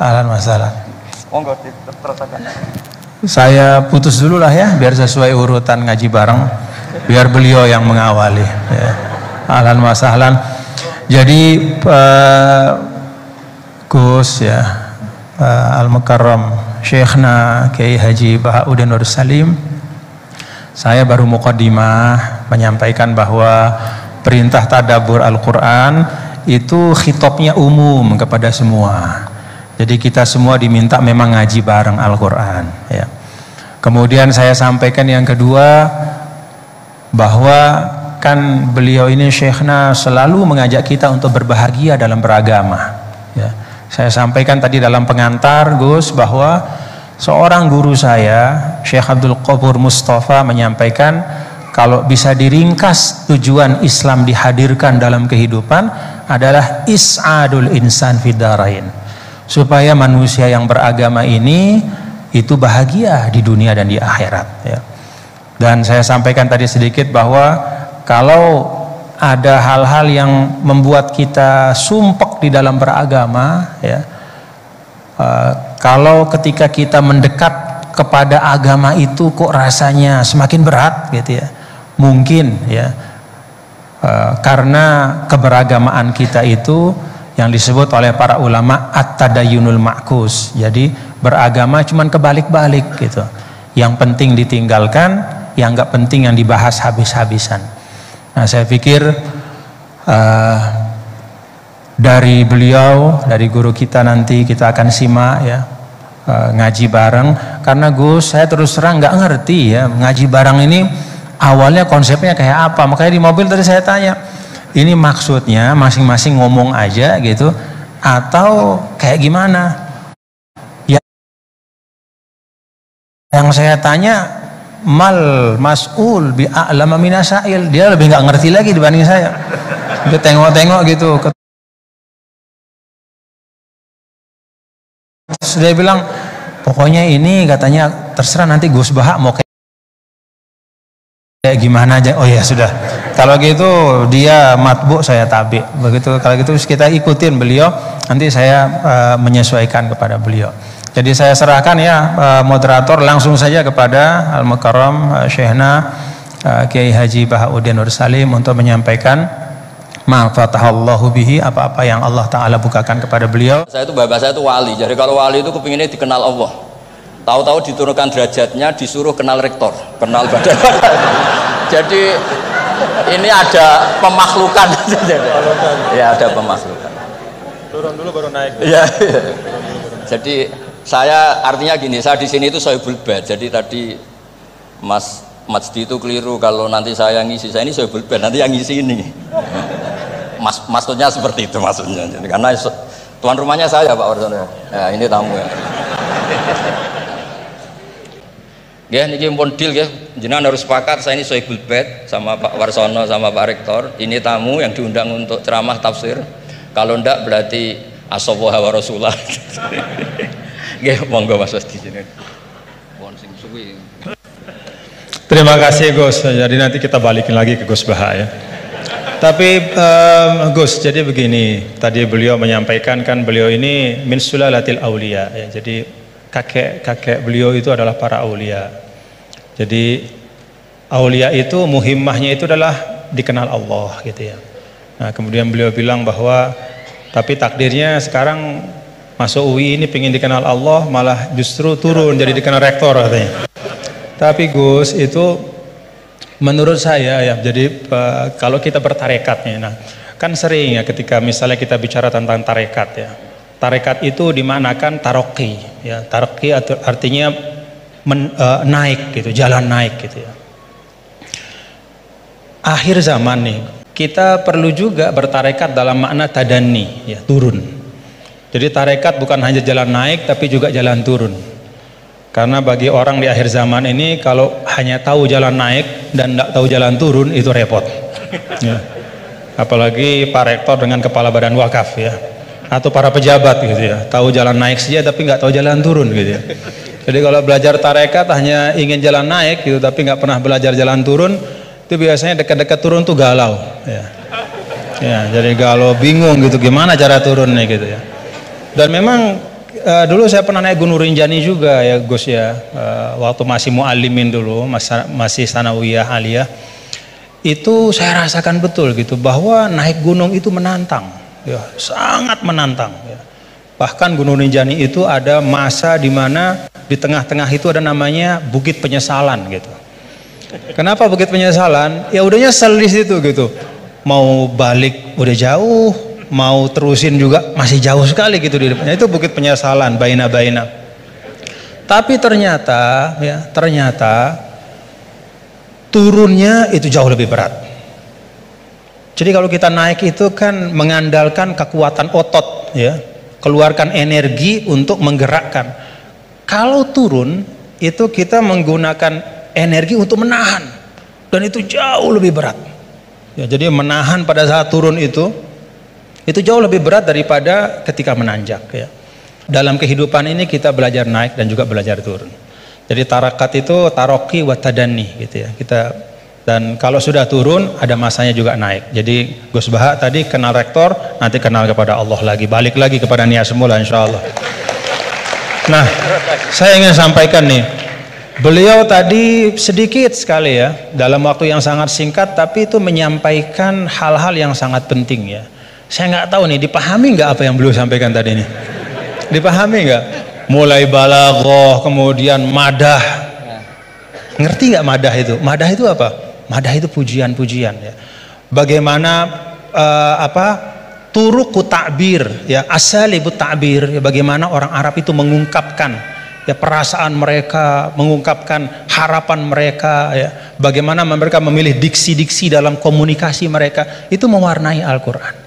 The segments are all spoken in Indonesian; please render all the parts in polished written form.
Ahlan masalah. Monggo diterusaken. Saya putus dulu lah ya, biar sesuai urutan ngaji bareng, biar beliau yang mengawali. Ya. Ahlan wasahlan. Jadi Gus ya, Al-Mukarram Syekhna Kiai Haji Bahauddin Nur Salim, saya baru muqaddimah menyampaikan bahwa perintah tadabbur Al-Quran itu khitabnya umum kepada semua. Jadi kita semua diminta memang ngaji bareng Al-Quran ya. Kemudian saya sampaikan yang kedua, bahwa kan beliau ini Syekhna selalu mengajak kita untuk berbahagia dalam beragama ya. Saya sampaikan tadi dalam pengantar Gus, bahwa seorang guru saya Syekh Abdul Qobur Mustafa menyampaikan, kalau bisa diringkas tujuan Islam dihadirkan dalam kehidupan adalah is'adul insan fid darain, supaya manusia yang beragama ini itu bahagia di dunia dan di akhirat ya. Dan saya sampaikan tadi sedikit bahwa kalau ada hal-hal yang membuat kita sumpek di dalam beragama ya, kalau ketika kita mendekat kepada agama itu kok rasanya semakin berat gitu ya, mungkin ya karena keberagamaan kita itu yang disebut oleh para ulama at-tadayyunul ma'kus. Jadi beragama cuman kebalik-balik gitu. Yang penting ditinggalkan, yang enggak penting yang dibahas habis-habisan. Nah, saya pikir dari beliau, dari guru kita nanti kita akan simak ya, ngaji bareng. Karena Gus, saya terus terang nggak ngerti ya ngaji bareng ini awalnya konsepnya kayak apa. Makanya di mobil tadi saya tanya, ini maksudnya masing-masing ngomong aja gitu atau kayak gimana? Ya, yang saya tanya, mal mas'ul bi a'lama minasail, dia lebih nggak ngerti lagi dibanding saya. Dia tengok-tengok gitu. Sudah bilang, pokoknya ini katanya terserah nanti Gus Baha mau kayak gimana aja. Oh ya sudah, kalau gitu dia matbu, saya tabi. Begitu, kalau gitu kita ikutin beliau, nanti saya menyesuaikan kepada beliau. Jadi saya serahkan ya moderator langsung saja kepada Al-Mukarram Syekhna Kiai Haji Bahauddin Nur Salim untuk menyampaikan ma fatahallahu bihi, apa-apa yang Allah Ta'ala bukakan kepada beliau. Saya itu, bapak saya itu wali, jadi kalau wali itu kepinginnya dikenal Allah. Tahu-tahu diturunkan derajatnya, disuruh kenal rektor, kenal badan. Jadi ini ada pemakhlukan. Ya, ada pemakhlukan. Turun dulu baru naik. Ya. Jadi saya artinya gini, saya di sini itu sohibul bait. Jadi tadi Mas Majdi itu keliru kalau nanti saya ngisi. Saya ini sohibul bait, nanti yang ngisi ini. Maksudnya seperti itu maksudnya. Jadi, karena tuan rumahnya saya Pak Warsono. Ya, ini tamu ya. Ya, ini pun deal ya. Jenengan harus sepakat, saya ini sohibul bait sama Pak Warsono sama Pak Rektor. Ini tamu yang diundang untuk ceramah tafsir. Kalau ndak berarti asawaha wa rasulah. Nggih, monggo Mas di sini. Mohon sing suwi. Terima kasih Gus. Jadi nanti kita balikin lagi ke Gus Baha ya. Tapi Gus, jadi begini, tadi beliau menyampaikan kan beliau ini min sulalatil aulia ya. Jadi kakek beliau itu adalah para aulia. Jadi aulia itu muhimmahnya itu adalah dikenal Allah gitu ya. Nah, kemudian beliau bilang bahwa tapi takdirnya sekarang masuk UI ini pengen dikenal Allah, malah justru turun jadi dikenal rektor katanya. Tapi Gus, itu menurut saya ya, jadi kalau kita bertarekat nih, nah kan sering ya ketika misalnya kita bicara tentang tarekat ya, tarekat itu dimanakan taroki ya, taroki artinya naik gitu, jalan naik gitu ya. Akhir zaman nih kita perlu juga bertarekat dalam makna tadani ya, turun. Jadi tarekat bukan hanya jalan naik tapi juga jalan turun. Karena bagi orang di akhir zaman ini kalau hanya tahu jalan naik dan tidak tahu jalan turun itu repot ya. Apalagi Pak Rektor dengan kepala badan wakaf ya, atau para pejabat gitu ya, tahu jalan naik saja tapi nggak tahu jalan turun gitu ya. Jadi kalau belajar tarekat hanya ingin jalan naik gitu tapi nggak pernah belajar jalan turun, itu biasanya dekat-dekat turun tuh galau ya. Ya, jadi galau, bingung gitu gimana cara turunnya gitu ya. Dan memang Dulu saya pernah naik Gunung Rinjani juga ya Gus ya, waktu masih mu'alimin dulu, masih sanawiyah aliyah. Itu saya rasakan betul gitu bahwa naik gunung itu menantang, ya, sangat menantang. Ya. Bahkan Gunung Rinjani itu ada masa di mana di tengah-tengah itu ada namanya Bukit Penyesalan gitu. Kenapa Bukit Penyesalan? Ya udah nyesel di situ gitu. Mau balik udah jauh, mau terusin juga masih jauh sekali gitu di depannya. Itu Bukit Penyesalan, baina-baina. Tapi ternyata turunnya itu jauh lebih berat. Jadi kalau kita naik itu kan mengandalkan kekuatan otot ya, keluarkan energi untuk menggerakkan. Kalau turun itu kita menggunakan energi untuk menahan, dan itu jauh lebih berat. Ya, jadi menahan pada saat turun itu jauh lebih berat daripada ketika menanjak. Ya. Dalam kehidupan ini kita belajar naik dan juga belajar turun. Jadi tarakat itu taroki wa tadani gitu ya. Dan kalau sudah turun ada masanya juga naik. Jadi Gus Baha tadi kenal rektor, nanti kenal kepada Allah lagi, balik lagi kepada niat semula insyaallah. Nah, saya ingin sampaikan nih, beliau tadi sedikit sekali ya, dalam waktu yang sangat singkat, tapi itu menyampaikan hal-hal yang sangat penting ya. Saya nggak tahu nih, dipahami nggak apa yang beliau sampaikan tadi nih? Dipahami nggak? Mulai balaghah, kemudian madah. Ngerti nggak madah itu? Madah itu apa? Madah itu pujian-pujian ya. Bagaimana turuqut ta'bir ya, asalibut ta'bir ya, bagaimana orang Arab itu mengungkapkan ya perasaan mereka, mengungkapkan harapan mereka ya, bagaimana mereka memilih diksi-diksi dalam komunikasi mereka, itu mewarnai Al-Qur'an.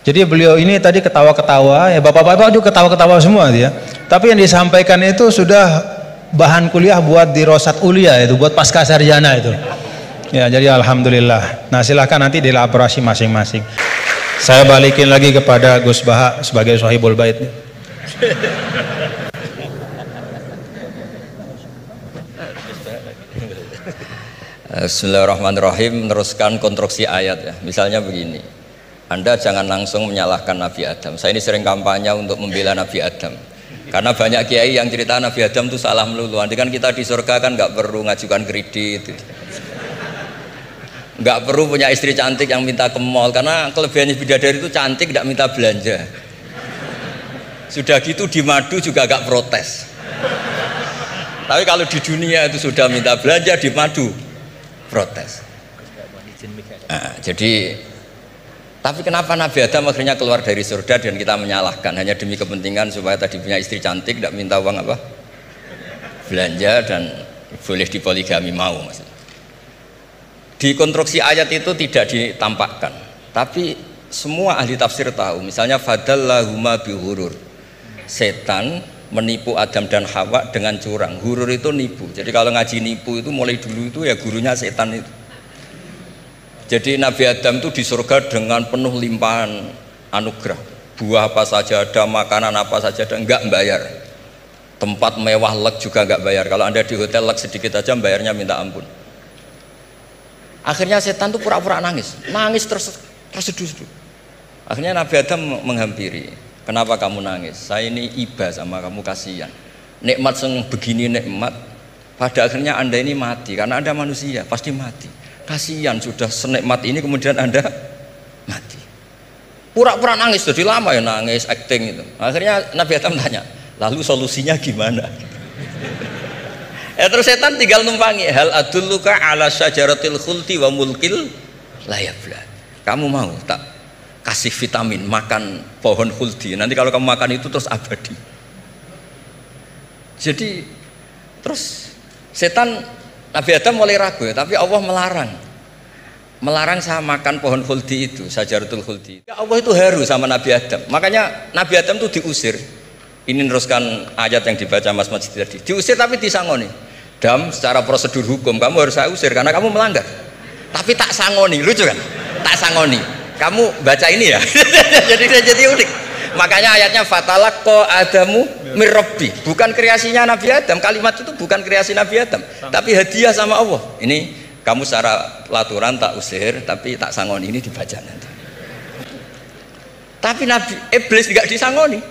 Jadi beliau ini tadi ketawa-ketawa ya, bapak-bapak juga ketawa-ketawa semua ya. Tapi yang disampaikan itu sudah bahan kuliah buat di Rosat Ulia itu, buat pasca sarjana itu. Ya, jadi alhamdulillah. Nah, silahkan nanti dielaborasi masing-masing. Saya balikin lagi kepada Gus Baha sebagai Sohibul Bait. Bismillahirrahmanirrahim. Meneruskan konstruksi ayat ya. Misalnya begini, Anda jangan langsung menyalahkan Nabi Adam. Saya ini sering kampanye untuk membela Nabi Adam. Karena banyak kiai yang cerita Nabi Adam itu salah melulu. Nanti kan kita di surga kan nggak perlu ngajukan kredit, nggak perlu punya istri cantik yang minta ke mall, karena kelebihannya bidadari itu cantik, tidak minta belanja. Sudah gitu di madu juga nggak protes. Tapi kalau di dunia itu sudah minta belanja, di madu protes. Nah, jadi tapi kenapa Nabi Adam akhirnya keluar dari surga dan kita menyalahkan hanya demi kepentingan supaya tadi punya istri cantik, tidak minta uang apa belanja dan boleh dipoligami mau maksudnya. Di konstruksi ayat itu tidak ditampakkan, tapi semua ahli tafsir tahu. Misalnya fadallahuma bihurur, setan menipu Adam dan Hawa dengan curang. Hurur itu nipu. Jadi kalau ngaji nipu itu mulai dulu itu ya gurunya setan itu. Jadi Nabi Adam itu di surga dengan penuh limpahan anugerah. Buah apa saja ada, makanan apa saja ada, enggak bayar. Tempat mewah leg juga enggak bayar. Kalau Anda di hotel leg sedikit aja bayarnya minta ampun. Akhirnya setan tuh pura-pura nangis terseduh-seduh. Akhirnya Nabi Adam menghampiri, kenapa kamu nangis? Saya ini iba sama kamu, kasihan. Nikmat begini nikmat, pada akhirnya Anda ini mati, karena Anda manusia pasti mati. Kasihan sudah senikmat ini kemudian Anda mati. Pura-pura nangis, jadi lama ya nangis, acting itu. Akhirnya Nabi Adam tanya, lalu solusinya gimana? Terus setan tinggal numpangi, hal adulluka ala syajaratil khuldi wa mulkil la yafla. Kamu mau tak kasih vitamin, makan pohon khuldi, nanti kalau kamu makan itu terus abadi. Jadi terus setan, Nabi Adam mulai ragu ya, tapi Allah melarang saya makan pohon khuldi itu, syajaratul khuldi. Ya Allah itu haru sama Nabi Adam, makanya Nabi Adam itu diusir. Ini meneruskan ayat yang dibaca Mas Majid tadi, diusir tapi disangoni. Dam, secara prosedur hukum kamu harus saya usir karena kamu melanggar, tapi tak sangoni. Lucu kan? Tak sangoni, kamu baca ini ya. jadi unik. Makanya ayatnya fatalaqqa Adamu mir Rabbi, bukan kreasinya Nabi Adam. Kalimat itu bukan kreasi Nabi Adam, tapi hadiah sama Allah. Ini kamu secara pelaturan tak usir, tapi tak sangoni, ini dibaca nanti. Tapi Nabi Iblis tidak disangoni.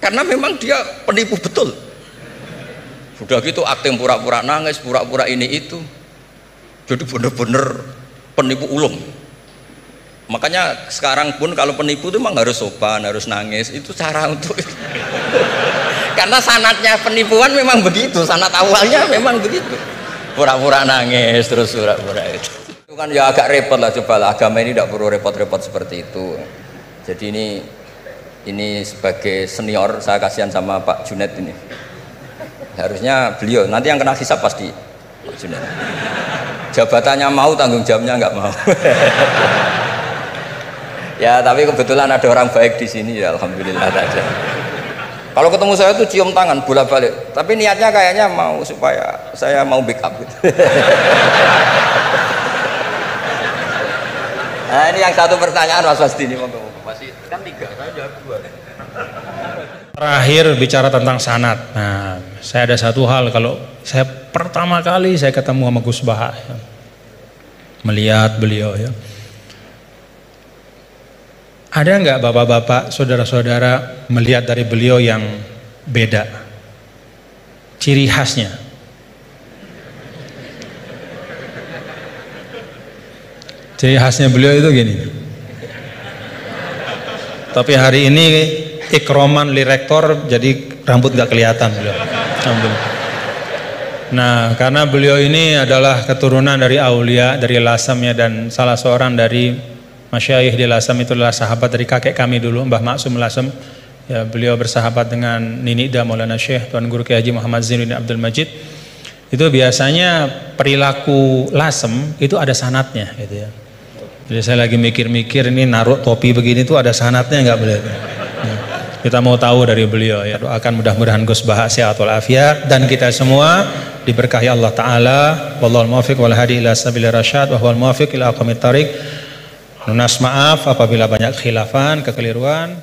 Karena memang dia penipu betul. Sudah gitu akting pura-pura nangis, pura-pura ini itu. Jadi bener-bener penipu ulung. Makanya sekarang pun kalau penipu itu memang harus sopan, harus nangis. Itu cara untuk itu. Karena sanatnya penipuan memang begitu, sanat awalnya memang begitu. Pura-pura nangis terus pura-pura itu. Itu kan ya agak repot lah, coba lah, agama ini tidak perlu repot-repot seperti itu. Jadi ini sebagai senior saya kasihan sama Pak Junet ini. Harusnya beliau nanti yang kena hisab pasti Pak Junet. Jabatannya mau, tanggung jawabnya nggak mau. Ya tapi kebetulan ada orang baik di sini ya, alhamdulillah saja. Kalau ketemu saya tuh cium tangan bolak-balik, tapi niatnya kayaknya mau supaya saya mau backup gitu. Nah ini yang satu pertanyaan Mas Wasdi ini masih kan 3, saya jawab 2. Terakhir bicara tentang sanad. Nah, saya ada satu hal, kalau saya pertama kali saya ketemu sama Gus Baha, ya, melihat beliau ya. Ada nggak bapak-bapak, saudara-saudara melihat dari beliau yang beda? Ciri khasnya? Ciri khasnya beliau itu gini. Tapi hari ini ikroman li rektor, jadi rambut nggak kelihatan beliau. Alhamdulillah. Nah, karena beliau ini adalah keturunan dari aulia, dari Lasamnya, dan salah seorang dari masyayikh di Lasam itu adalah sahabat dari kakek kami dulu, Mbah Maksum Lasam. Ya, beliau bersahabat dengan Nini Da Maulana Syekh Tuan Guru Kiai Haji Muhammad Zainuddin Abdul Majid. Itu biasanya perilaku Lasem itu ada sanatnya, gitu ya. Jadi saya lagi mikir-mikir ini naruh topi begini tuh ada sanatnya nggak boleh? Ya. Kita mau tahu dari beliau ya. Doakan mudah-mudahan Gus Baha sehat walafiat dan kita semua diberkahi Allah Taala. Wallahul muwaffiq wal hadi ila sabilir rasyad wa huwal muwaffiq ila aqwamit thariq. Lunas maaf apabila banyak khilafan, kekeliruan.